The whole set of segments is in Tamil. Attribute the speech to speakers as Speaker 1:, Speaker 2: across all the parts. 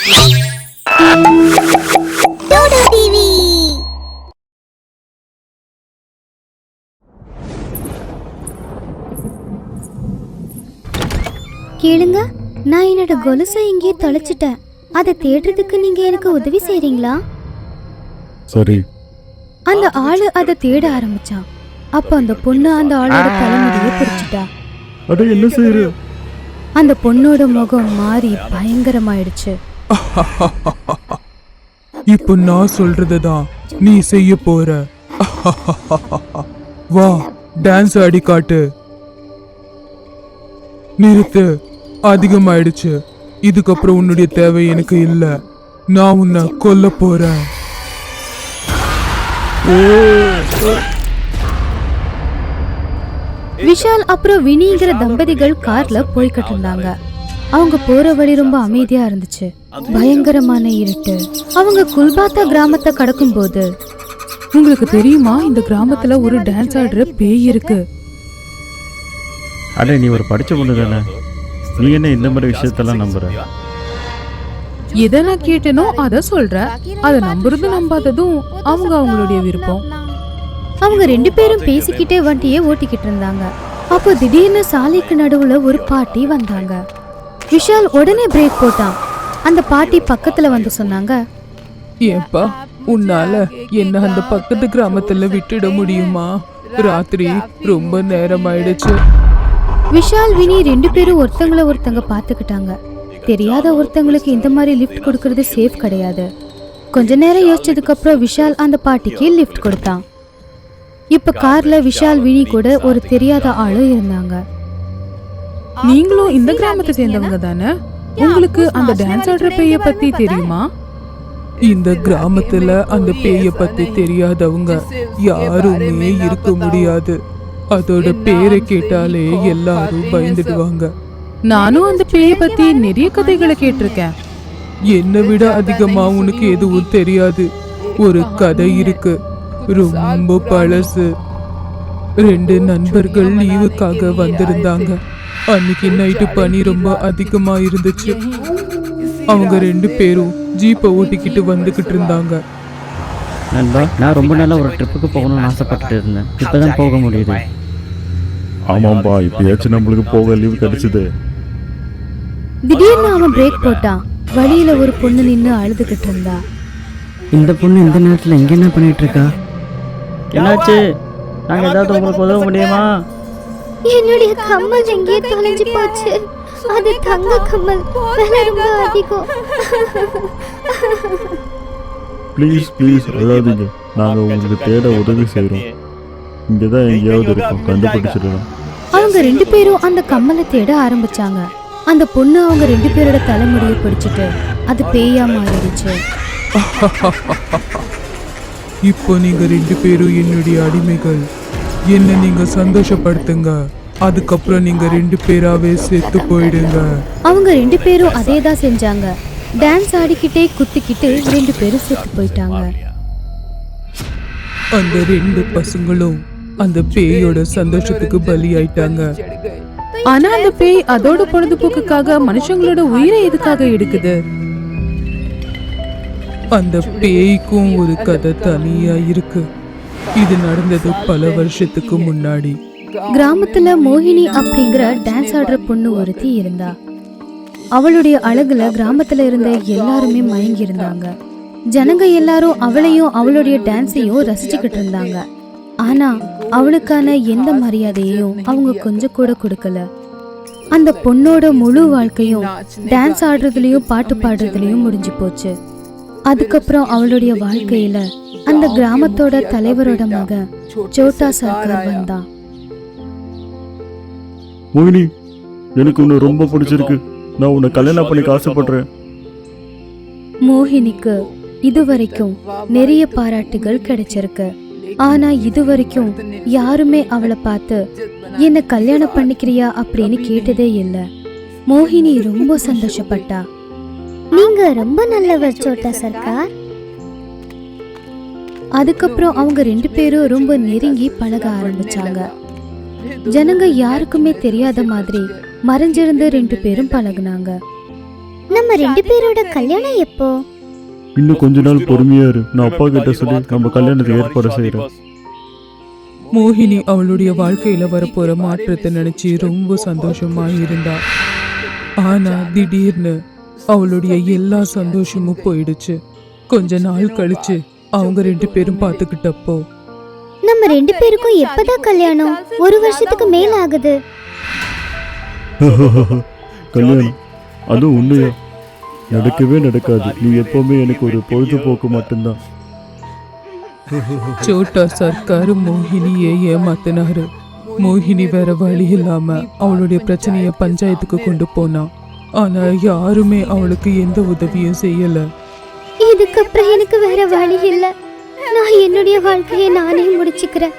Speaker 1: கேளுங்க, நான் என்னோட கொலுசை இங்கே தொலைச்சிட்டேன். அதை தேடுறதுக்கு நீங்க எனக்கு உதவி செய்றீங்களா?
Speaker 2: சரி.
Speaker 1: அந்த ஆளு அதை தேட ஆரம்பிச்சான். அப்ப அந்த பொண்ணு அந்த ஆளோட தலைமுடியை பிடிச்சிட்டா.
Speaker 2: அட என்ன செய்யற?
Speaker 1: அந்த பொண்ணோட முகம் மாறி பயங்கரமாயிடுச்சு.
Speaker 3: இப்போ நான் சொல்றதுதான் நீ செய்ய போற. வா, டான்ஸ் ஆடி காட்டு. நிறுத்து, அதிகமாயிடுச்சு. இதுக்கப்புறம் உன்னுடைய தேவை எனக்கு இல்ல. நான் உன்னை கொல்ல போறேன்.
Speaker 1: விஷால் அப்புறம் வினிங்கிற தம்பதிகள் கார்ல போய்கிட்டு இருந்தாங்க. அவங்க போற வழி ரொம்ப அமைதியா இருந்துச்சு. பயங்கரமான இருட்டு. அவங்க குல்பாத்தா கிராமத்தை கடக்கும் போது,
Speaker 3: உங்களுக்கு தெரியுமா, இந்த கிராமத்துல ஒரு டான்ஸ் ஆடுற பேய் இருக்கு.
Speaker 2: அட நீ ஒரு படிச்ச பொண்ணு தானே, நீ என்ன இந்த மாதிரி விஷயத்தெல்லாம் நம்புற?
Speaker 3: எதை நான் கேட்டனோ அதை சொல்ற. அதை நம்புறதும் நம்பாததும் அவங்க அவங்களுடைய விருப்பம்.
Speaker 1: அவங்க 2 பேரும் பேசிக்கிட்டே வண்டியை ஓட்டிக்கிட்டு இருந்தாங்க. அப்போ திடீர்னு சாலைக்கு நடுவுல ஒரு பாட்டி வந்தாங்க. விஷால் உடனே பிரேக் போட்டான். அந்த பாட்டி பக்கத்துல வந்து சொன்னாங்க,
Speaker 3: ஏப்பா, உன்னால என்ன அந்த பக்கத்து கிராமத்துல விட்டுட முடியுமா? ராத்திரி ரொம்ப நேரம் ஆயிடுச்சு.
Speaker 1: விஷால் வினி 2 பேரும் ஒருத்தங்க பாத்துக்கிட்டாங்க. தெரியாத ஒருத்தங்களுக்கு இந்த மாதிரி லிஃப்ட் கொடுக்கறது சேஃப் கிடையாது. கொஞ்ச நேரம் யோசிச்சதுக்கு அப்புறம் விஷால் அந்த பாட்டிக்கு லிஃப்ட் கொடுத்தான். இப்ப கார்ல விஷால் வினி கூட ஒரு தெரியாத ஆளு இருந்தாங்க.
Speaker 3: நீங்களும் இந்த கிராமத்தை சேர்ந்தவங்க தானே? உங்களுக்கு அந்த டான்ஸ் ஆடுற பேய பத்தி தெரியுமா? இந்த கிராமத்துல அந்த பேய பத்தி தெரியாதவங்க யாருமே இருக்க முடியாது. அதோட பேரை கேட்டாலே எல்லாரும் பயந்துடுவாங்க. நானும் அந்த பேய பத்தி நிறைய கதைகளை கேட்டிருக்கேன். என்னை விட அதிகமா உனக்கு எதுவும் தெரியாது. ஒரு கதை இருக்கு, ரொம்ப பழசு. 2 நண்பர்கள் லீவுக்காக வந்திருந்தாங்க. அன்னைக்கு நைட்டு பனி ரொம்ப அதிகமா இருந்துச்சு. அவங்க 2 பேரும் ஜீப்பை ஓட்டிக்கிட்டு வந்துகிட்டு இருந்தாங்க.
Speaker 4: நண்பா, நான் ரொம்ப நாளா ஒரு ட்ரிப்புக்கு போகணும்னு ஆசைப்பட்டுட்டு இருந்தேன். இப்பதான் போக முடியுது.
Speaker 2: ஆமாம்பா, இப்பயாச்சும் நம்மளுக்கு போக லீவ் கிடைச்சது.
Speaker 1: திடீர்னு அவன் பிரேக் போட்டான். வழியில ஒரு பொண்ணு நின்னு அழுதுகிட்டு இருந்தா.
Speaker 4: இந்த பொண்ணு இந்த நேரத்துல இங்க என்ன பண்ணிட்டு இருக்கா? என்னாச்சு? நாங்க ஏதாவது உங்களுக்கு உதவ முடியுமா?
Speaker 1: என்னுடைய கம்மல் எங்கே தொலைஞ்சு போச்சு. அது தங்க கம்மல், விலை ரொம்ப அதிகம்.
Speaker 2: ப்ளீஸ் அழாதீங்க. நாங்க உங்களுக்கு தேட உதவி செய்யறோம். இங்கதான் எங்கேயாவது இருக்கும், கண்டுபிடிச்சிடலாம்.
Speaker 1: அவங்க 2 பேரும் அந்த கம்மலை தேட ஆரம்பிச்சாங்க. அந்த பொண்ணு அவங்க 2 பேரோட தலைமுடியை பிடிச்சிட்டு அது பேயா மாறிடுச்சு.
Speaker 3: இப்போ நீங்க 2 பேரும் என்னுடைய அடிமைகள். என்ன நீங்க சந்தோஷப்படுத்துங்க. அதுக்கப்புறம் நீங்க 2 பேராவே செத்து போயிடுங்க.
Speaker 1: அவங்க 2 பேரும் அதே தான் செஞ்சாங்க. டான்ஸ் ஆடிக்கிட்டே குத்திக்கிட்டு 2 பேரும் செத்து போயிட்டாங்க.
Speaker 3: அந்த 2 பசங்களும் அந்த பேயோட சந்தோஷத்துக்கு பலி ஆயிட்டாங்க. ஆனா அந்த பேய் அதோட பொழுதுபோக்குக்காக மனுஷங்களோட உயிரை எதுக்காக எடுக்குது? அந்த பேய்க்கும் ஒரு கதை தனியா இருக்கு. இது நடந்தது பல வருஷத்துக்கு முன்னாடி.
Speaker 1: கிராமத்துல மோகினி அப்படிங்கிற டான்ஸ் ஆடுற பொண்ணு ஒருத்தி இருந்தா. அவளுடைய அழகுல கிராமத்துல இருந்த எல்லாருமே மயங்கி இருந்தாங்க. ஜனங்க எல்லாரும் அவளையும் அவளுடைய டான்ஸையும் ரசிச்சுக்கிட்டு இருந்தாங்க. ஆனா அவளுக்கான எந்த மரியாதையையும் அவங்க கொஞ்சம் கூட கொடுக்கல. அந்த பொண்ணோட முழு வாழ்க்கையும் டான்ஸ் ஆடுறதுலயும் பாட்டு பாடுறதுலயும் முடிஞ்சு போச்சு. அதுக்கப்புறம் அவளுடைய வாழ்க்கையில அந்த கிராமத்தோட தலைவரோட மகன் சோட்டா சர்க்கார் வந்தான்.
Speaker 2: மோகினி, எனக்கு உன்னை ரொம்ப பிடிச்சிருக்கு. நான் உன்னை கல்யாணம் பண்ணிக்க ஆசைப்படுறேன்.
Speaker 1: மோகினிக்கு இதுவரைக்கும் நிறைய பாராட்டுகள் கிடைச்சிருக்கு. ஆனா இதுவரைக்கும் யாருமே அவளை பார்த்து என்ன கல்யாணம் பண்ணிக்கிறியா அப்படின்னு கேட்டதே இல்லை. மோகினி ரொம்ப சந்தோஷப்பட்டா. நீங்க ரொம்ப நல்லவர் சோட்டா சர்க்கார். அதுக்கப்புறம் அவங்க 2 பேரும் ரொம்ப நெருங்கி பழக ஆரம்பிச்சாங்க. ஜனங்க யாருக்குமே தெரியாத மாதிரி மறைஞ்சிருந்த 2 பேரும் பழகுனாங்க.
Speaker 5: நம்ம 2 பேரோட கல்யாணம் எப்போ?
Speaker 2: இன்னும் கொஞ்ச நாள் பொறுமையா இரு. நான் அப்பா கிட்ட சொல்லி நம்ம கல்யாணத்துக்கு ஏற்பாடு செய்யறேன்.
Speaker 3: மோகினி அவளுடைய வாழ்க்கையில வரப்போற மாற்றத்தை நினைச்சு ரொம்ப சந்தோஷமா இருந்தா. ஆனா திடீர்னு அவளுடைய எல்லா சந்தோஷமும் போயிடுச்சு. கொஞ்ச நாள் கழிச்சு அவங்க 2 பேரும் பார்த்துக்கிட்டப்போ,
Speaker 5: நம்ம 2 பேருக்கும் எப்பதான் கல்யாணம்? 1 வருஷத்துக்கு மேல ஆகுது.
Speaker 2: கல்யாணம் அதுவும் உண்மையா? நடக்கவே நடக்காது. நீ எப்பவுமே எனக்கு ஒரு பொழுதுபோக்கு மட்டும்தான்.
Speaker 3: சோட்டா சர்க்கார் மோகினியை ஏமாத்தினாரு. மோகினி வேற வழி இல்லாம அவளுடைய பிரச்சனைய பஞ்சாயத்துக்கு கொண்டு போனா. ஆனா யாருமே அவளுக்கு எந்த உதவியும் செய்யல.
Speaker 5: இதுக்கப்புறம் எனக்கு வேற வழி இல்ல. நான் என்னுடைய வாழ்க்கையை நானே முடிச்சுக்கிறேன்.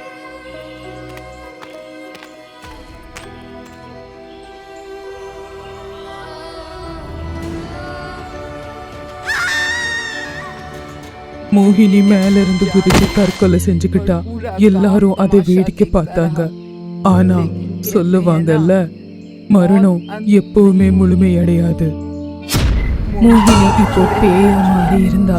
Speaker 3: மோகினி மேல இருந்து குதிச்சு தற்கொலை செஞ்சுக்கிட்டா. எல்லாரும் அதை வேடிக்கை பார்த்தாங்க. ஆனா சொல்லுவாங்கல்ல, மரணம் எப்பவுமே முழுமையடையாது. மோகினி இப்போ பேய மாறி இருந்தா.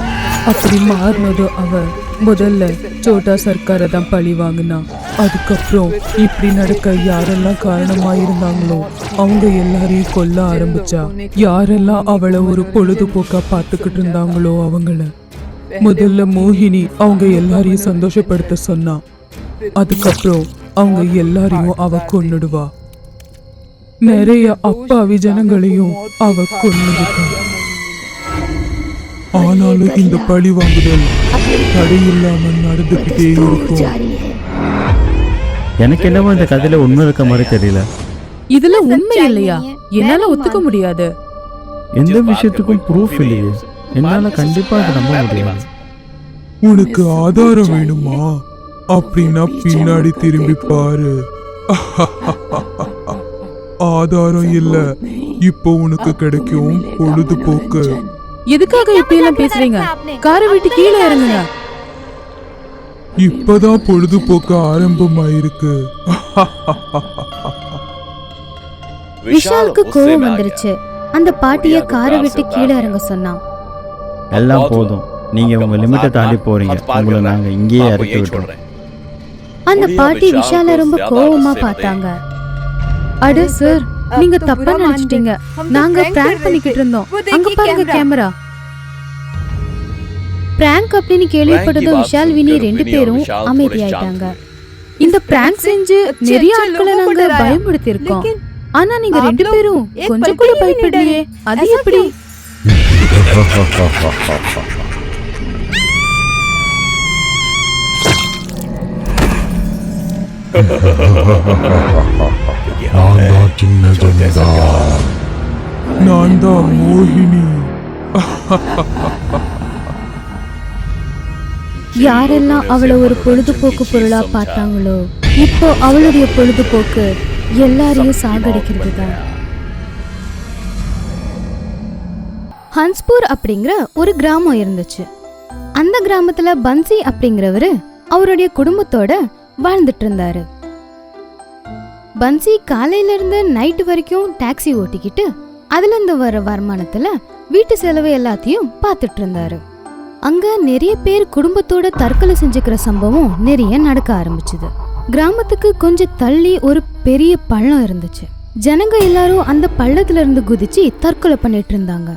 Speaker 3: அப்படி மாறினதும் அவ முதல்ல சோட்டா சர்க்காரை தான் பழி வாங்கினா. அதுக்கப்புறம் இப்படி நடக்க யாரெல்லாம் காரணமா இருந்தாங்களோ அவங்க எல்லாரையும் கொல்ல ஆரம்பிச்சா. யாரெல்லாம் அவளை ஒரு பொழுதுபோக்கா பார்த்துக்கிட்டு இருந்தாங்களோ அவங்கள முதல்ல மோகினி அவங்க எல்லாரையும் சந்தோஷப்படுத்த சொன்னா. அதுக்கப்புறம் அவங்க எல்லாரையும் அவ கொன்னுடுவா. நிறைய அப்பாவி ஜனங்களையும் அவ கொன்னுடுவா. ஆனாலும் இந்த பழி வாங்குதல் தடையில்லாம நடந்துகிட்டே இருக்கும்.
Speaker 4: எனக்கு என்னமோ இந்த கதையில உண்மை இருக்க மாதிரி தெரியல.
Speaker 1: இதுல உண்மை இல்லையா? என்னால ஒத்துக்க முடியாது.
Speaker 2: எந்த விஷயத்துக்கும் ப்ரூஃப் இல்லையே. என்னால கண்டிப்பா அதை நம்ப முடியாது.
Speaker 6: உனக்கு ஆதாரம் வேணுமா? அப்படின்னா பின்னாடி திரும்பி பாரு. ஆதாரம் இல்ல, இப்போ உனக்கு கிடைக்கும் பொழுதுபோக்கு.
Speaker 1: எதுக்காக இப்படி எல்லாம் பேசுறீங்க? காரை விட்டு கீழே இறங்குங்க.
Speaker 6: இப்பதான் பொழுதுபோக்கு ஆரம்பமாயிருக்கு.
Speaker 1: விஷாலுக்கு கோவம் வந்துருச்சு. அந்த பாட்டிய காரை விட்டு கீழே இறங்க சொன்னான்.
Speaker 4: எல்லாம் போதும், நீங்க உங்க லிமிட்டை தாண்டி போறீங்க. உங்களை நாங்க இங்கேயே இறக்கி விட்டுறோம்.
Speaker 1: அந்த பாட்டி விஷால ரொம்ப கோவமா பார்த்தாங்க. அட சார், நீங்க தப்பா நினைச்சிட்டீங்க. நாங்க பிராங்க் பண்ணிக்கிட்டு இருந்தோம். அங்க பாருங்க கேமரா. பிராங்க் அப்படின்னு கேள்விப்பட்டதும் விஷால் வினி 2 பேரும் அமைதியாயிட்டாங்க. இந்த பிராங்க் செஞ்சு நிறைய ஆட்களை நாங்க பயமுறுத்தி இருக்கோம். ஆனா நீங்க 2 பேரும் கொஞ்சம் கூட பயப்படலையே, அது எப்படி?
Speaker 6: நான் தான் மோகினி.
Speaker 1: யாரெல்லாம் அவளை ஒரு பொழுதுபோக்கு பொருளா பார்த்தாங்களோ இப்போ அவளுடைய பொழுதுபோக்கு எல்லாரையும் சாகடிக்கிறது தான். ஹன்ஸ்பூர் அப்படிங்கிற ஒரு கிராமம் இருந்துச்சு. அந்த கிராமத்துல பன்சி அப்படிங்கிறவரு அவருடைய குடும்பத்தோட வாழ்ந்துட்டு இருந்தாரு. பன்சி காலையில இருந்து நைட்டு வரைக்கும் டாக்ஸி ஓட்டிக்கிட்டு அதுல இருந்து வர வருமானத்துல வீட்டு செலவு எல்லாத்தையும் பார்த்துட்டு இருந்தாரு. அங்க நிறைய பேர் குடும்பத்தோட தற்கொலை செஞ்சுக்கிற சம்பவம் நிறைய நடக்க ஆரம்பிச்சுது. கிராமத்துக்கு கொஞ்சம் தள்ளி ஒரு பெரிய பள்ளம் இருந்துச்சு. ஜனங்க எல்லாரும் அந்த பள்ளத்துல இருந்து குதிச்சு தற்கொலை பண்ணிட்டு இருந்தாங்க.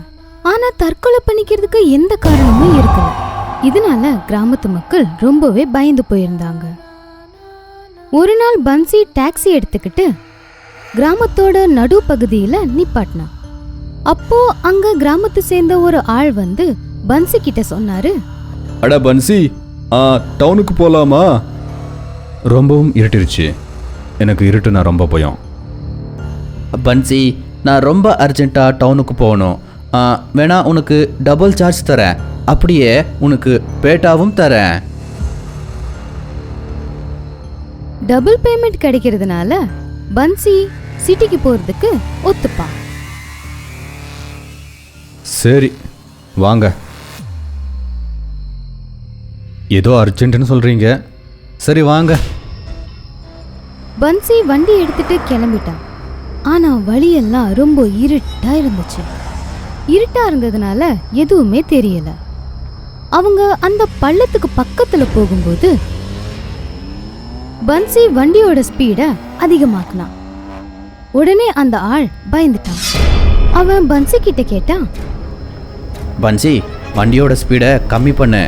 Speaker 1: ஆனா தற்கொலை பண்ணிக்கிறதுக்கு எந்த காரணமும் இருக்கல. இதனால கிராமத்து மக்கள் ரொம்பவே பயந்து போயிருந்தாங்க. ஒரு நாள் பன்சி டாக்ஸி எடுத்துக்கிட்டு கிராமத்தோட நடு பகுதியில நிப்பாட்டினா. அப்போ அங்க கிராமத்தை சேர்ந்த ஒரு ஆள் வந்து பன்சி கிட்ட சொன்னாரு,
Speaker 7: அட பன்சி, டவுனுக்கு போலாமா?
Speaker 8: ரொம்பவும் இருட்டிருச்சு. எனக்கு இருட்டுனா ரொம்ப பயம்.
Speaker 9: பன்சி, நான் ரொம்ப அர்ஜென்ட்டாக டவுனுக்கு போகணும். வேணா உனக்கு டபுள் சார்ஜ் தரேன். அப்படியே உனக்கு பேட்டாவும் தரேன்.
Speaker 1: டபுள் பேமெண்ட் கிடைக்கிறதுனால பன்சி சிட்டிக்கு போறதுக்கு ஒத்துப்பான்.
Speaker 8: சரி வாங்க. ஏதோ அர்ஜென்ட்னு சொல்றீங்க, சரி வாங்க.
Speaker 1: பன்சி வண்டி எடுத்துட்டு கிளம்பிட்டான். ஆனா வழியெல்லாம் ரொம்ப இருட்டா இருந்துச்சு. இருட்டா இருந்ததுனால எதுவுமே தெரியல. அவங்க அந்த பள்ளத்துக்கு பக்கத்துல போகும்போது பன்சி வண்டியோட ஸ்பீட அதிகமாக்குனான். உடனே அந்த ஆள் பயந்துட்டான். அவன் பன்சி கிட்ட கேட்டான்,
Speaker 9: பன்சி, வண்டியோட ஸ்பீடை கம்மி பண்ணு.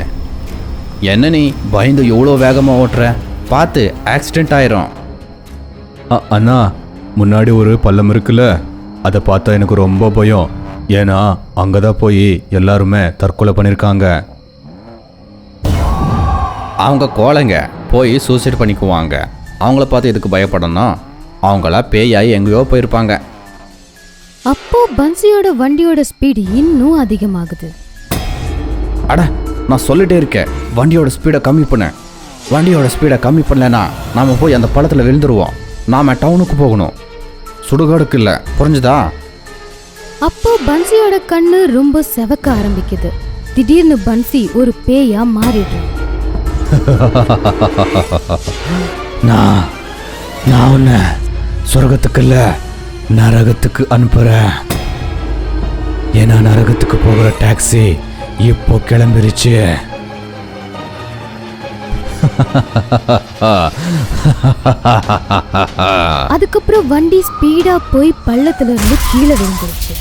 Speaker 9: என்ன நீ பயந்து எவ்வளோ வேகமாக ஓட்டுற? பார்த்து ஆக்சிடென்ட் ஆயிரும்.
Speaker 8: அண்ணா, முன்னாடி ஒரு பள்ளம் இருக்குல்ல, அதை பார்த்தா எனக்கு ரொம்ப பயம். ஏன்னா அங்கே தான் போய் எல்லாருமே தற்கொலை பண்ணியிருக்காங்க.
Speaker 9: அவங்க கோழைங்க, போய் சூசைட் பண்ணிக்குவாங்க. அவங்கள பார்த்து எதுக்கு பயப்படணும்? அவங்களா பேயாயி எங்கேயோ போயிருப்பாங்க.
Speaker 1: அப்போ பன்சியோட வண்டியோட ஸ்பீடு இன்னும் அதிகமாகுது.
Speaker 9: அட, நான் சொல்லிட்டே இருக்கேன், வண்டியோட ஸ்பீடை கம்மி பண்ண. வண்டியோட ஸ்பீடை கம்மி பண்ணலன்னா நாம் போய் அந்த பள்ளத்தில் விழுந்துருவோம். நாம் டவுனுக்கு போகணும், சுடுகாடுக்கு இல்லை, புரிஞ்சுதா?
Speaker 1: அப்போ பன்சியோட கண்ணு ரொம்ப செவக்க ஆரம்பிக்குது. திடீர்னு பன்சி ஒரு பேயா மாறிடுறான்.
Speaker 8: நான் உன்னை சொர்க்கத்துக்கு இல்லை, நரகத்துக்கு அனுப்புகிறேன். ஏன்னா நரகத்துக்கு போகிற டாக்ஸி இப்போ கிளம்பிருச்சு.
Speaker 1: அதுக்கப்புறம் வண்டி ஸ்பீடா போய் பள்ளத்துல இருந்து கீழே விழுந்துருச்சு.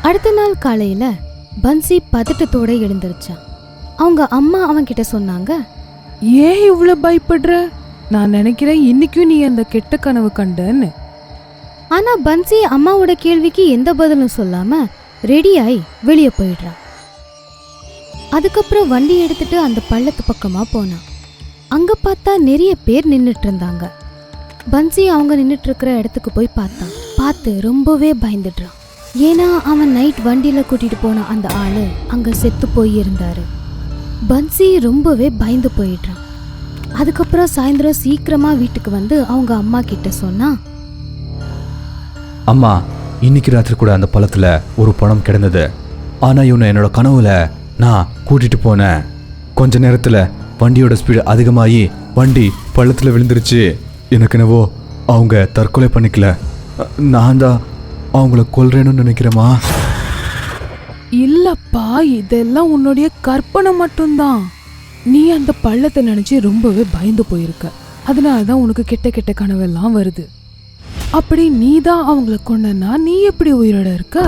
Speaker 1: அடுத்த நாள் காலையில பன்சி பதட்டத்தோட எழுந்திருச்சான். அவங்க அம்மா அவன் கிட்ட சொன்னாங்க,
Speaker 3: ஏன் இவ்வளவு பயப்படுற? நான் நினைக்கிறேன் இன்னைக்கும் நீ அந்த கெட்ட கனவு கண்டன்னு.
Speaker 1: ஆனா பன்சி அம்மாவோட கேள்விக்கு எந்த பதிலும் சொல்லாம ரெடியாய் வெளியே போயிடுறான். அதுக்கப்புறம் வண்டி எடுத்துட்டு அந்த பள்ளத்து பக்கமா போனான். அங்க பார்த்தா நிறைய பேர் நின்னுட்டு இருந்தாங்க. பன்சி அவங்க நின்னுட்டு இருக்கிற இடத்துக்கு போய் பார்த்து ரொம்பவே பயந்துடுறான். ஏன்னா அவன் நைட் வண்டியில கூட்டிட்டு போன அந்த ஆளு அங்க செத்து போய் இருந்தாரு. பன்சி ரொம்பவே பயந்து போயிடுறான். அதுக்கப்புறம் சாயந்தரம் சீக்கிரமா வீட்டுக்கு வந்து அவங்க அம்மா கிட்ட சொன்னா,
Speaker 8: அம்மா, இன்னைக்கு ராத்திரி கூட அந்த பள்ளத்தில் ஒரு பணம் கிடந்தது. ஆனால் இவனை என்னோட கனவுல நான் கூட்டிட்டு போனேன். கொஞ்ச நேரத்தில் வண்டியோட ஸ்பீடு அதிகமாகி வண்டி பள்ளத்தில் விழுந்துருச்சு. எனக்கு என்னவோ அவங்க தற்கொலை பண்ணிக்கல, நான் தான் அவங்கள கொல்றேன்னு நினைக்கிறேம்மா.
Speaker 3: இல்லப்பா, இதெல்லாம் உன்னுடைய கற்பனை மட்டும்தான். நீ அந்த பள்ளத்தை நினைச்சு ரொம்பவே பயந்து போயிருக்க. அதனாலதான் உனக்கு கெட்ட கெட்ட கனவெல்லாம் வருது. அப்படி நீ தான் அவங்கள கொண்டனா நீ எப்படி உயிரோட இருக்க?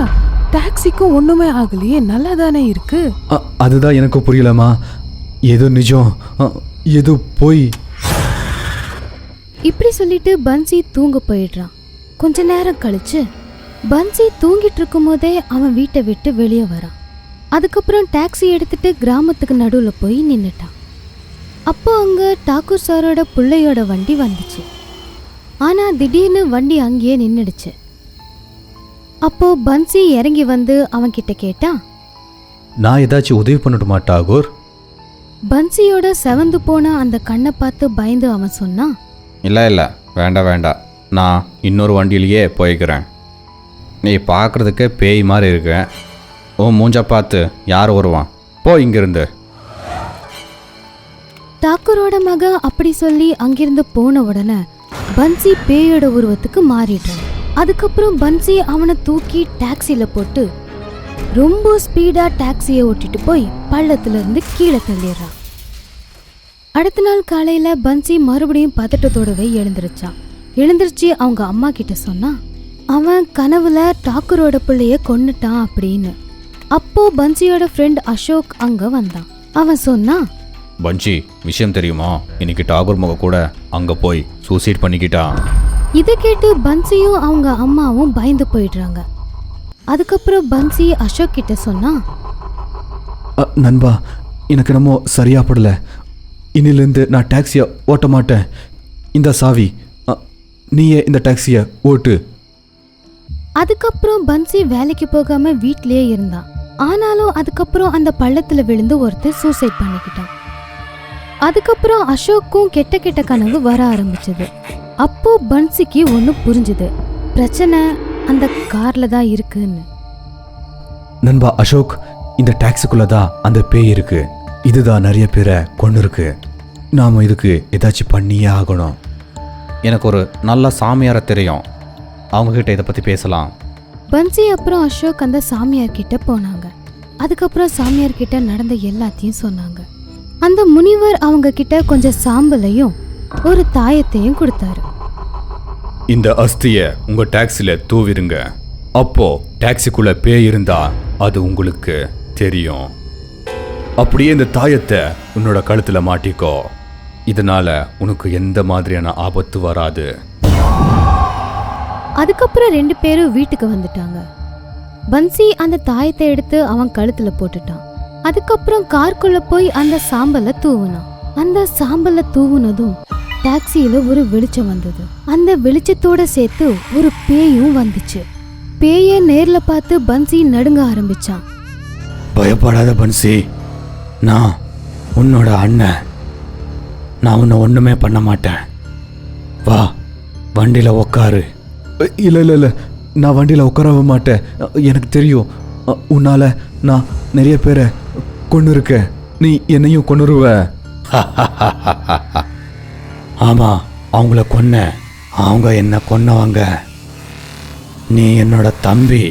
Speaker 3: டாக்ஸிக்கும் ஒண்ணுமே ஆகலையே, நல்லா தானே இருக்கு.
Speaker 8: அதுதான் எனக்கு புரியலம்மா. ஏதோ நிஜம், ஏதோ போய்.
Speaker 1: இப்படி சொல்லிட்டு பன்சி தூங்க போயிடுறான். கொஞ்ச நேரம் கழிச்சு பன்சி தூங்கிட்டு இருக்கும் போதே அவன் வீட்டை விட்டு வெளியே வரான். அதுக்கப்புறம் டாக்ஸி எடுத்துட்டு கிராமத்துக்கு நடுவில் போய் நின்னுட்டான். அப்போ அங்க டாக்கூர் சாரோட பிள்ளையோட வண்டி வந்துச்சு. ஆனா திடீர்னு வண்டி அங்கேயே நின்னுடுச்சு. அப்போ பன்சி இறங்கி வந்து அவன் கிட்ட கேட்டான்,
Speaker 8: நான் ஏதாச்சும் உதவி பண்ணட்டுமா டாகூர்?
Speaker 1: பன்சியோட செவந்து போன அந்த கண்ணை பார்த்து பயந்து அவன் சொன்னான்,
Speaker 9: இல்லை இல்லை, வேண்டாம், நான் இன்னொரு வண்டியிலேயே போய்க்கிறேன். நீ பார்க்குறதுக்கு பேய் மாதிரி இருக்க. ஓ மூஞ்சா பார்த்து யார் வருவான்? போ இங்கிருந்து.
Speaker 1: டாக்கூரோட மகன் அப்படி சொல்லி அங்கிருந்து போன உடனே பன்சி பேயோட உருவத்துக்கு மாறிடுறான். அதுக்கப்புறம் பன்சி அவனை தூக்கி டாக்ஸில போட்டு ரொம்ப ஸ்பீடா டாக்ஸியை ஓட்டிட்டு போய் பள்ளத்துல இருந்து கீழே தள்ளிடுறான். அடுத்த நாள் காலையில பன்சி மறுபடியும் பதட்டத்தோடவே எழுந்திருச்சு அவங்க அம்மா கிட்ட சொன்னா, அவன் கனவுல டாக்கூரோட பிள்ளைய கொன்னுட்டான் அப்படின்னு. அப்போ பன்சியோட ஃப்ரெண்ட் அசோக் அங்க வந்தான். அவன் சொன்னா,
Speaker 9: பன்சி, விஷயம் தெரியுமா? இன்னைக்கு டாகூர் மக கூட அங்கே போய் சூசைட் பண்ணிக்கிட்டான்.
Speaker 1: இதை கேட்டு பன்சியும் அவங்க அம்மாவும் பயந்து போயிடுறாங்க. அதுக்கப்புறம் பன்சி அசோக் கிட்ட சொன்னா,
Speaker 8: நண்பா, எனக்கு என்னமோ சரியா படல. இன்னிலேருந்து நான் டாக்ஸியை ஓட்ட மாட்டேன். இந்த சாவி, நீயே இந்த டாக்ஸியை ஓட்டு.
Speaker 1: அதுக்கப்புறம் பன்சி வேலைக்கு போகாம வீட்லயே இருந்தான். ஆனாலும் அதுக்கப்புறம் அந்த பள்ளத்துல விழுந்து ஒருத்தர் சூசைட் பண்ணிக்கிட்டான். அதுக்கப்புறம் அசோக்கும் கெட்ட கெட்ட கனவு வர ஆரம்பிச்சது. அப்போ பன்சிக்கு ஒண்ணு புரிஞ்சுது, பிரச்சனை அந்த கார்ல தான் இருக்குன்னு.
Speaker 8: நண்பா அசோக், இந்த டாக்ஸிக்குள்ள தான் அந்த பேய் இருக்கு. இதுதான் நிறைய பேரை கொண்டு இருக்கு. நாம இதுக்கு ஏதாச்சும் பண்ணியே ஆகணும்.
Speaker 9: எனக்கு ஒரு நல்ல சாமியாரை தெரியும், அவங்கக்கிட்ட இதை பற்றி பேசலாம்.
Speaker 1: பன்சி அப்புறம் அசோக் அந்த சாமியார் கிட்ட போனாங்க. அதுக்கப்புறம் சாமியார் கிட்ட நடந்த எல்லாத்தையும் சொன்னாங்க. அந்த முனிவர் அவங்க கிட்ட கொஞ்சம் சாம்பலையும் ஒரு தாயத்தையும் கொடுத்தாரு.
Speaker 8: இந்த அஸ்தியை உங்க டாக்ஸில தூவிருங்க. அப்போ டாக்ஸிக்குள்ள பேய் இருந்தா அது உங்களுக்கு தெரியும். அப்படியே இந்த தாயத்தை உன்னோட கழுத்துல மாட்டிக்கோ. இதனால உனக்கு எந்த மாதிரியான ஆபத்து வராது.
Speaker 1: அதுக்கப்புறம் 2 பேரும் வீட்டுக்கு வந்துட்டாங்க. பன்சி அந்த தாயத்தை எடுத்து அவன் கழுத்துல போட்டுட்டான். அதுக்கப்புறம் கார்க்குள்ள போய் அந்த சாம்பலை தூவுனான். அந்த சாம்பலை தூவுனதும் டாக்ஸியில ஒரு வெளிச்சம் வந்தது. அந்த வெளிச்சத்தோட சேர்த்து ஒரு பேயும் வந்துச்சு. பேய நேர்ல பார்த்து பன்சி நடுங்க ஆரம்பிச்சான்.
Speaker 9: பயப்படாத பன்சி, நான் உன்னோட அண்ணன். நான் உன்னை ஒன்றுமே பண்ண மாட்டேன். வா, வண்டியில் உக்காரு.
Speaker 8: இல்லை இல்லை இல்லை, நான் வண்டியில் உட்காரவே மாட்டேன். எனக்கு தெரியும், உன்னால நான் நிறைய பேரை கொண்டு இருக்கேன். நீ என்னையும் கொண்டுருவ.
Speaker 9: ஆமாம், அவங்கள கொன்ன. அவங்க என்ன கொன்னவங்க. நீ என்னோட தம்பி.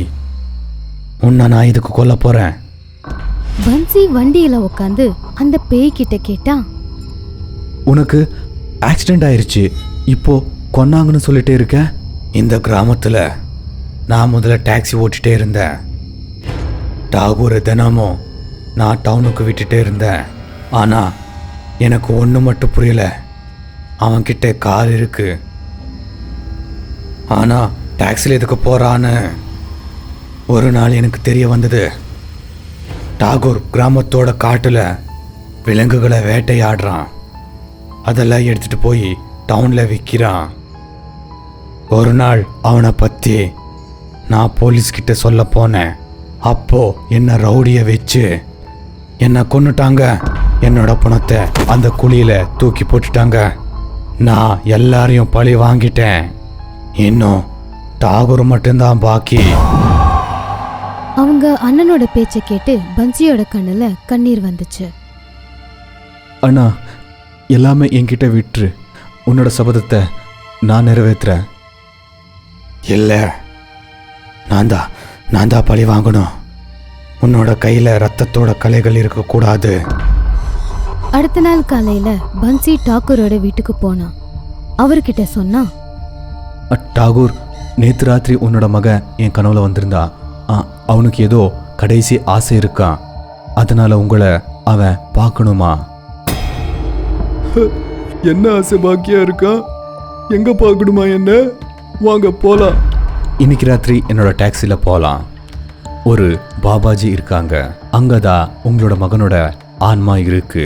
Speaker 9: உன்னை நான் இதுக்கு கொல்ல போகிறேன்.
Speaker 1: பன்சி வண்டியில உட்காந்து அந்த பேய்கிட்ட கேட்டான்.
Speaker 8: உனக்கு ஆக்சிடென்ட் ஆயிருச்சு, இப்போ கொன்னாங்கன்னு சொல்லிட்டே இருக்க.
Speaker 9: இந்த கிராமத்தில் நான் முதல்ல டாக்ஸி ஓட்டிகிட்டே இருந்தேன். டாகூரை தினமும் நான் டவுனுக்கு விட்டுட்டே இருந்தேன். ஆனால் எனக்கு ஒன்று மட்டும் புரியல. அவன்கிட்ட கார் இருக்கு, ஆனால் டாக்ஸியில் எதுக்கு போகிறான்னு ஒரு நாள் எனக்கு தெரிய வந்தது. டாகூர் கிராமத்தோட காட்டில் விலங்குகளை வேட்டையாடுறான். அதெல்லாம் எடுத்துகிட்டு போய் டவுனில் விற்கிறான். ஒரு நாள் அவனை பற்றி நான் போலீஸ்கிட்ட சொல்ல போனேன். அப்போ என்ன ரவுடியை வச்சு என்னை கொன்னுட்டாங்க. என்னோட பணத்தை அந்த குழியில் தூக்கி போட்டுட்டாங்க. நான் எல்லாரையும் பழி வாங்கிட்டேன். இன்னும் டாகூர் மட்டும்தான் பாக்கி.
Speaker 1: அவங்க அண்ணனோட பேச்சை கேட்டு பன்சியோட கண்ணுல கண்ணீர் வந்துச்சு.
Speaker 8: அண்ணா, எல்லாமே என்கிட்ட விட்டுரு. உன்னோட சபதத்தை நான் நிறைவேற்றுறேன்.
Speaker 9: இல்லை, நான் தான் பழி வாங்கணும். உன்னோட கையில் ரத்தத்தோட கலைகள் இருக்கக்கூடாது.
Speaker 1: அடுத்த நாள் காலையில பன்சி டாக்கூரோட வீட்டுக்கு போனான். அவர்கிட்ட சொன்னா,
Speaker 8: டாகூர், நேற்று ராத்திரி உன்னோட மகன் என் கனவுல வந்திருந்தா. அவனுக்கு ஏதோ கடைசி ஆசை இருக்கான். அதனால உங்களை அவன் பார்க்கணுமா? என்ன ஆசை பாக்கியா இருக்கா? எங்க பார்க்கணுமா? என்ன? வாங்க போலாம். இன்னைக்கு ராத்திரி என்னோட டாக்ஸில போலாம். ஒரு பாபாஜி இருக்காங்க. அங்கதான் உங்களோட மகனோட ஆன்மா இருக்கு.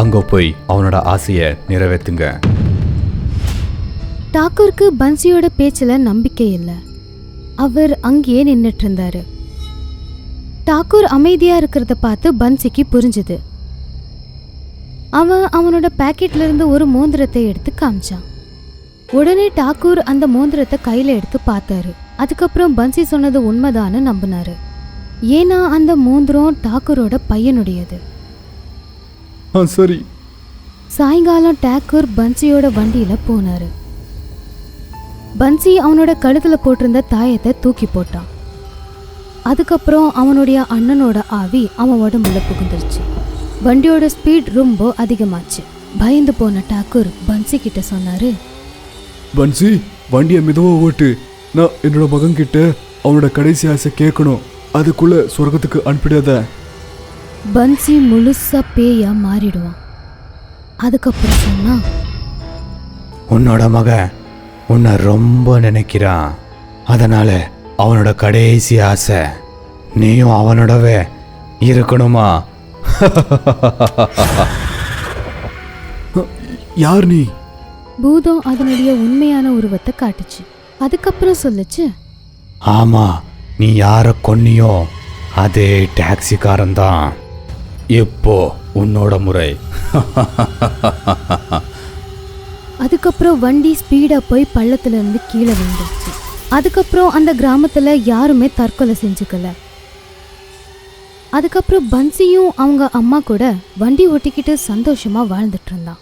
Speaker 8: அங்க போய் அவனோட ஆசையை நிறைவேற்றுங்க.
Speaker 1: டாக்கூருக்கு பன்சியோட பேச்சுல நம்பிக்கை இல்லை. அவர் அங்கேயே நின்னுட்டு இருந்தாரு. டாக்கூர் அமைதியா இருக்கிறத பார்த்து பன்சிக்கு புரிஞ்சுது. அவன் அவனோட பாக்கெட்ல இருந்து ஒரு மோதிரத்தை எடுத்து காமிச்சான். உடனே டாக்கூர் அந்த மோதிரத்தை கையில எடுத்து பார்த்தாரு. அதுக்கப்புறம் பன்சி சொன்னது உண்மைதான்னு நம்பினாரு. ஏன்னா அந்த மோதிரம் டாக்கூரோட பையனுடையது.
Speaker 8: சரி.
Speaker 1: சாயங்காலம் டாக்கூர் பன்சியோட வண்டியில போனாரு. பன்சி அவனோட கழுத்துல போட்டிருந்த தாயத்தை தூக்கி போட்டான். அதுக்கப்புறம் அவனுடைய அண்ணனோட ஆவி அவன் உடம்புல புகுந்துருச்சு. வண்டியோட ஸ்பீட் ரொம்ப அதிகமாச்சு. பயந்து போன டாக்கூர் பன்சி கிட்ட சொன்னாரு,
Speaker 8: பன்சி, வண்டியை மெதுவா ஓட்டு. நான் என்னோட மகன் கிட்ட அவனோட கடைசி ஆசை கேட்கணும். அதுக்குள்ள சொர்க்கத்துக்கு அனுப்பிடாத.
Speaker 1: பன்சி முழுசா பேயா மாறிடுவான். அதுக்கப்புறம் சொன்னா,
Speaker 9: உன்னோட மகன் உன்னை ரொம்ப நினைக்கிறான். அதனால அவனோட கடைசி ஆசை நீயும் அவனோடவே இருக்கணுமா?
Speaker 8: யார் நீ?
Speaker 1: பூதம் அதனுடைய உண்மையான உருவத்தை காட்டுச்சு. அதுக்கப்புறம் சொல்லுச்சு,
Speaker 9: ஆமா, நீ யாரை கொன்னியோ அதே டாக்ஸிக்காரன் தான். இப்போ உன்னோட முறை.
Speaker 1: அதுக்கப்புறம் வண்டி ஸ்பீடா போய் பள்ளத்துல இருந்து கீழே விழுந்துருச்சு. அதுக்கப்புறம் அந்த கிராமத்துல யாருமே தற்கொலை செஞ்சுக்கல. அதுக்கப்புறம் பன்சியும் அவங்க அம்மா கூட வண்டி ஓட்டிக்கிட்டு சந்தோஷமா வாழ்ந்துட்டு இருந்தான்.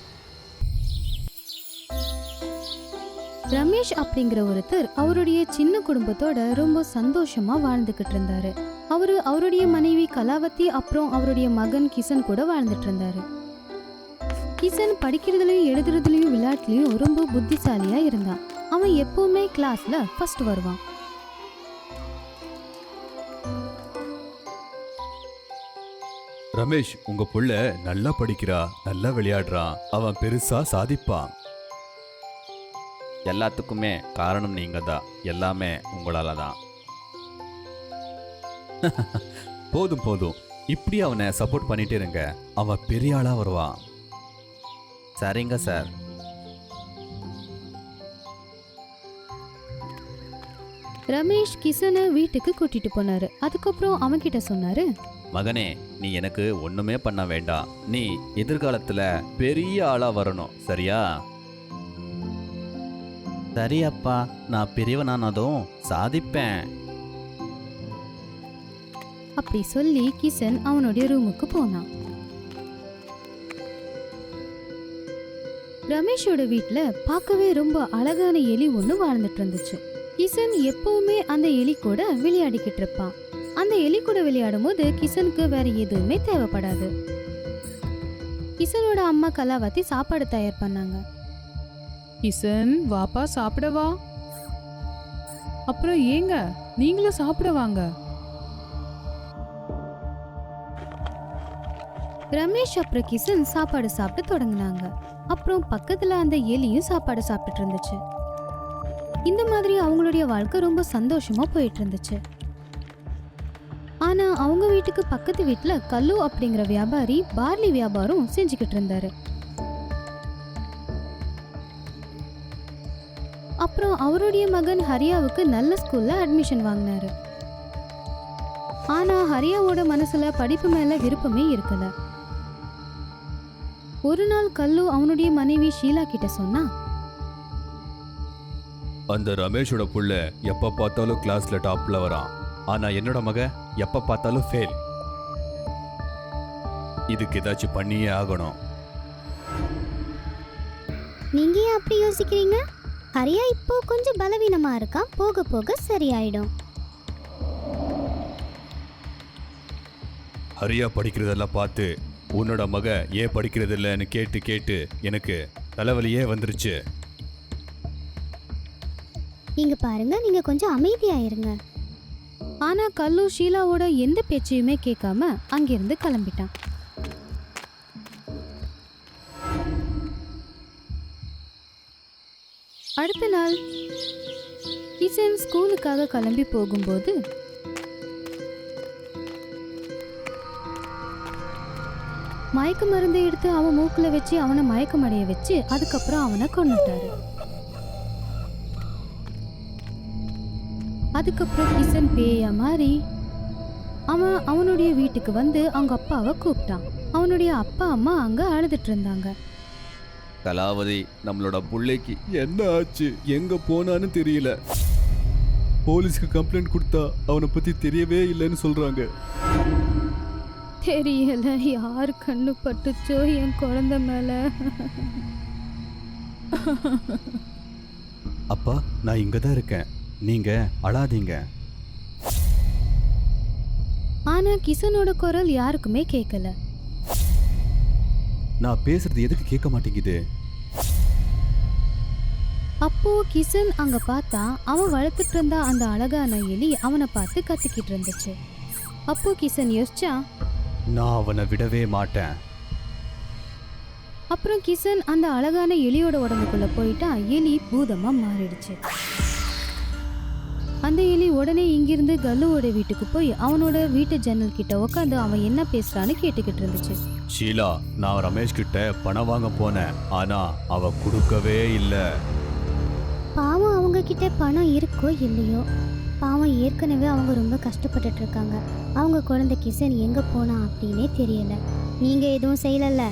Speaker 1: ரமேஷ் அப்படிங்கிற ஒருத்தர் அவருடைய சின்ன குடும்பத்தோட ரொம்ப சந்தோஷமா வாழ்ந்துகிட்டு இருந்தாரு. அவருடைய மனைவி கலாவதி அப்புறம் அவருடைய மகன் கிஷன் கூட வாழ்ந்துட்டு இருந்தாரு. கிஷன் படிக்கிறதுலயும் எழுதுறதுலயும் விளையாட்டுலயும் ரொம்ப புத்திசாலியா இருந்தான். அவன் எப்பவுமே கிளாஸ்ல ஃபர்ஸ்ட் வருவான்.
Speaker 8: ரமேஷ், உங்க புள்ள நல்லா படிக்கிறா, நல்லா விளையாடுறான், அவன் பெருசா சாதிப்பான்.
Speaker 9: எல்லாத்துக்குமே காரணம் நீங்க தான். எல்லாமே உங்களால தான்.
Speaker 8: போதும் போதும், இப்படி அவனை சப்போர்ட் பண்ணிட்டே இருங்க, அவன் பெரிய ஆளா வருவான்.
Speaker 9: சரிங்க சார்.
Speaker 1: ரமேஷ் கிஷனை வீட்டுக்கு கூட்டிட்டு போனாரு. அதுக்கப்புறம் அவன் கிட்ட சொன்னாரு,
Speaker 9: மகனே, நீ எனக்கு ஒண்ணுமே பண்ண வேண்டாம். நீ எதிர்காலத்துல பெரிய ஆளா வரணும், சரியா? சரி அப்பா, நான் பெரியவனானதும் சாதிப்பேன்.
Speaker 1: அப்படி சொல்லி கிஷன் அவனுடைய ரூமுக்கு போனான். ரமேஷோட வீட்ல பார்க்கவே ரொம்ப அழகான எலி ஒண்ணு வாழ்ந்துட்டு இருந்துச்சு. கிஷன் எப்பவுமே அந்த எலி கூட விளையாடிக்கிட்டு இருப்பான். அந்த எலி கூட விளையாடும் போது கிஷனுக்கு வேற எதுவுமே தேவைப்படாது. கிஷனோட அம்மா கலாவதி சாப்பாடு தயார் பண்ணாங்க.
Speaker 3: கிஷன், வாப்பா சாப்பிடவா? அப்புறம் ஏங்க நீங்களும் சாப்பிட வாங்க.
Speaker 1: ரமேஷ் அப்புறம் கிஷன் சாப்பாடு சாப்பிட்டு தொடங்கினாங்க. அப்புறம் பக்கத்துல அந்த எலியும் சாப்பாடு சாப்பிட்டுட்டு இருந்துச்சு. இந்த மாதிரி அவங்களுடைய வாழ்க்கை ரொம்ப சந்தோஷமா போயிட்டு இருந்துச்சு. ஆனா அவங்க வீட்டுக்கு பக்கத்து வீட்டுல கல்லு அப்படிங்கிற வியாபாரி பார்லி வியாபாரம் செஞ்சுக்கிட்டு இருந்தாரு. அப்புறம் அவருடைய மகன் ஹரியாவுக்கு நல்ல ஸ்கூல்ல அட்மிஷன் வாங்கினாரு. ஆனா ஹரியாவோட மனசுல படிப்பு மேல விருப்பமே இருக்கல. ஒரு நாள் கல்லு அவனுடைய மனைவி ஷீலா கிட்ட சொன்னா,
Speaker 8: அந்த ரமேஷோட புள்ள எப்ப பார்த்தாலும் கிளாஸ்ல டாப்ல வரான், ஆனா என்னோட மக எப்ப பார்த்தாலும் ஃபெயில். இதுக்கு ஏதாச்சும் பண்ணியே ஆகணும்.
Speaker 5: நீங்க ஏன் அப்படி யோசிக்கிறீங்க? ஹரியா இப்போ கொஞ்சம் பலவீனமா இருக்கான், போக போக சரியாயிடும்.
Speaker 8: ஹரியா படிக்கிறதெல்லாம் பார்த்து உன்னோட மக ஏன் படிக்கிறது இல்லைன்னு கேட்டு கேட்டு எனக்கு தலைவலியே வந்துருச்சு.
Speaker 5: இங்க பாருங்க, நீங்க கொஞ்சம் அமைதியாயிருங்க.
Speaker 1: ஆனா கல்லு ஷீலாவோட எந்த பேச்சையுமே கேட்காம அங்கிருந்து கிளம்பிட்டான். அடுத்த நாள் கிஷன் ஸ்கூலுக்காக கிளம்பி போகும்போது மயக்க மருந்தை எடுத்து அவன் மூக்குல வச்சு அவனை மயக்கமடைய வச்சு அதுக்கப்புறம் அவனை கொன்னுட்டாரு. அதுக்கப்புறம் கிஷன் பேயா மாறி அவனுடைய வீட்டுக்கு வந்து அவங்க அப்பாவை கூப்பிட்டான். அவனுடைய அப்பா அம்மா அங்க அழுதுட்டு இருந்தாங்க.
Speaker 7: கலாவதி, நம்மளோட புள்ளைக்கு என்ன ஆச்சு, எங்க போனான்னு தெரியல. போலீஸ்க்கு கம்ப்ளைண்ட் கொடுத்தா அவனை பத்தி தெரியவே இல்லைன்னு சொல்றாங்க.
Speaker 1: தெரியல, யார் கண்ணு பட்டுச்சோ என் குழந்தை மேல.
Speaker 8: அப்பா, நான் இங்க தான் இருக்கேன், நீங்க அழாதீங்க.
Speaker 1: ஆனா கிஷனோட குரல் யாருக்குமே கேட்கல.
Speaker 8: நான் பேசுறது எதுக்கு கேட்க மாட்டேங்குது?
Speaker 1: அப்போ கிஷன் அங்க பார்த்தா அவன் வளர்த்துட்டு இருந்த அந்த அழகான எலி அவனை பார்த்து கத்திக்கிட்டு இருந்துச்சு. அப்போ கிஷன் யோசிச்சா,
Speaker 8: நான் அவனை விடவே மாட்டேன்.
Speaker 1: அப்புறம் கிஷன் அந்த அழகான எலியோட உடம்புக்குள்ள போயிட்டா எலி பூதமா மாறிடுச்சு. அந்த எலி உடனே இங்கிருந்து கல்லுவோட வீட்டுக்கு போய் அவனோட வீட்டு ஜன்னல் கிட்ட உட்காந்து அவன் என்ன பேசுறான்னு கேட்டுக்கிட்டு இருந்துச்சு.
Speaker 8: ஷீலா, நான் ரமேஷ் கிட்ட பணம் வாங்க போனேன், ஆனா அவ கொடுக்கவே இல்லை.
Speaker 5: பாவம், அவங்க கிட்ட பணம் இருக்கோ இல்லையோ, பாவம் ஏற்கனவே அவங்க ரொம்ப கஷ்டப்பட்டுட்டு இருக்காங்க. அவங்க குழந்தை கிஷன் எங்க போனா அப்படின்னே தெரியல. நீங்க எதுவும் செய்யலல்ல?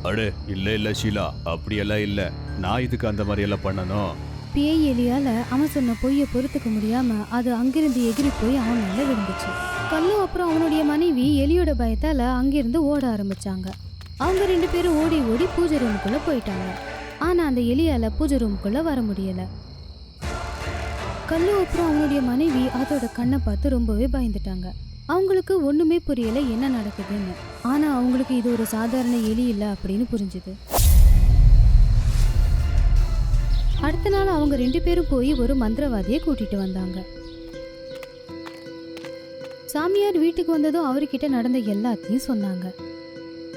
Speaker 8: அடே இல்ல ஷீலா, அப்படியெல்லாம் இல்ல. நான் இதுக்கு அந்த மாதிரி எல்லாம் பண்ணணும்.
Speaker 1: பேய் எலியால அவன் சொன்ன பொய்யை பொறுத்துக்க முடியாம அது அங்கிருந்து எகிரி போய் அவன் மேல விழுந்துச்சு. கல்லு அப்புறம் அவனுடைய மனைவி எலியோட பயத்தால அங்கிருந்து ஓட ஆரம்பிச்சாங்க. அவங்க 2 பேரும் ஓடி ஓடி பூஜை ரூமுக்குள்ள போயிட்டாங்க. ஆனா அந்த எலியால பூஜை ரூம்குள்ள வர முடியல. கல்லு அப்புறம் அவனுடைய மனைவி அதோட கண்ணை பார்த்து ரொம்பவே பயந்துட்டாங்க. அவங்களுக்கு ஒண்ணுமே புரியல என்ன நடக்குதுன்னு. ஆனா அவங்களுக்கு இது ஒரு சாதாரண எலி இல்லை அப்படின்னு புரிஞ்சுது. அடுத்த நாள் அவங்க 2 பேரும் போய் ஒரு மந்திரவாதியை கூட்டிட்டு வந்தாங்க. சாமியார் வீட்டுக்கு வந்ததும் அவர்கிட்ட நடந்த எல்லாத்தையும் சொன்னாங்க.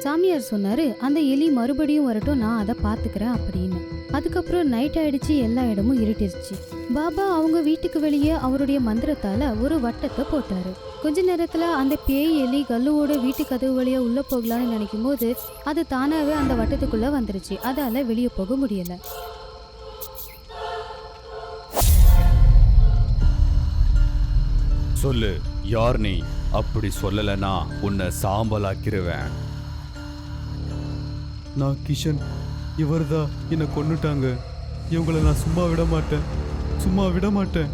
Speaker 1: சாமியார் சொன்னாரு, அந்த எலி மறுபடியும் வரட்டும், நான் அதை பாத்துக்கிறேன் அப்படின்னு. அதுக்கப்புறம் நைட் ஆயிடுச்சு, எல்லா இடமும் இருட்டிருச்சு. பாபா அவங்க வீட்டுக்கு வெளியே அவருடைய மந்திரத்தால ஒரு வட்டத்தை போட்டாரு. கொஞ்ச நேரத்துல அந்த பேய் எலி கல்லுவோட வீட்டு கதவு வழியா உள்ள போகலான்னு நினைக்கும் போது அது தானாவே அந்த வட்டத்துக்குள்ள வந்துருச்சு. அதால வெளியே போக முடியல.
Speaker 7: சொல்லு, யார் நீ? அப்படி சொல்லலைன்னா உன்னை சாம்பலாக்கிருவேன். நான் கிஷன். இவர்தான் என்னை கொன்னுட்டாங்க. இவங்களை நான் சும்மா விட மாட்டேன். சும்மா விட மாட்டேன்.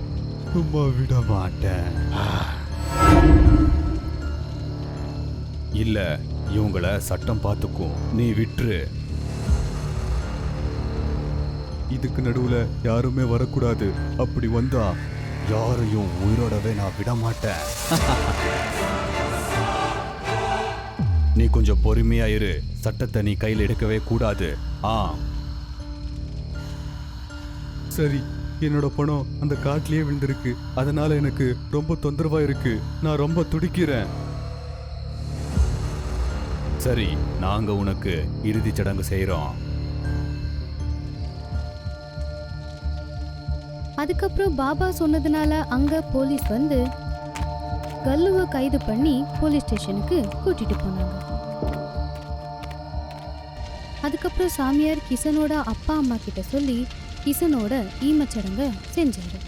Speaker 7: சும்மா விட மாட்டேன். இல்ல, இவங்களை சட்டம் பார்த்துக்கும். நீ விட்டுரு. இதுக்கு நடுவுல யாருமே வரக்கூடாது. அப்படி வந்தா யாரையும் உயிரோடவே நான் விட மாட்டேன். நீ கொஞ்சம் பொறுமையா இரு. சட்டத்தை நீ கையில் எடுக்கவே கூடாது. சரி, என்னோட பணம் அந்த காட்டிலேயே விழுந்திருக்கு. அதனால எனக்கு ரொம்ப தொந்தரவா இருக்கு. நான் ரொம்ப துடிக்கிறேன். சரி, நாங்க உனக்கு இறுதி சடங்கு செய்யறோம்.
Speaker 1: அதுக்கப்புறம் பாபா சொன்னதுனால அங்க போலீஸ் வந்து கல்லுவை கைது பண்ணி போலீஸ் ஸ்டேஷனுக்கு கூட்டிட்டு போனாங்க. அதுக்கப்புறம் சாமியார் கிஷனோட அப்பா அம்மா கிட்ட சொல்லி கிஷனோட ஈமச்சடங்கை செஞ்சாரு.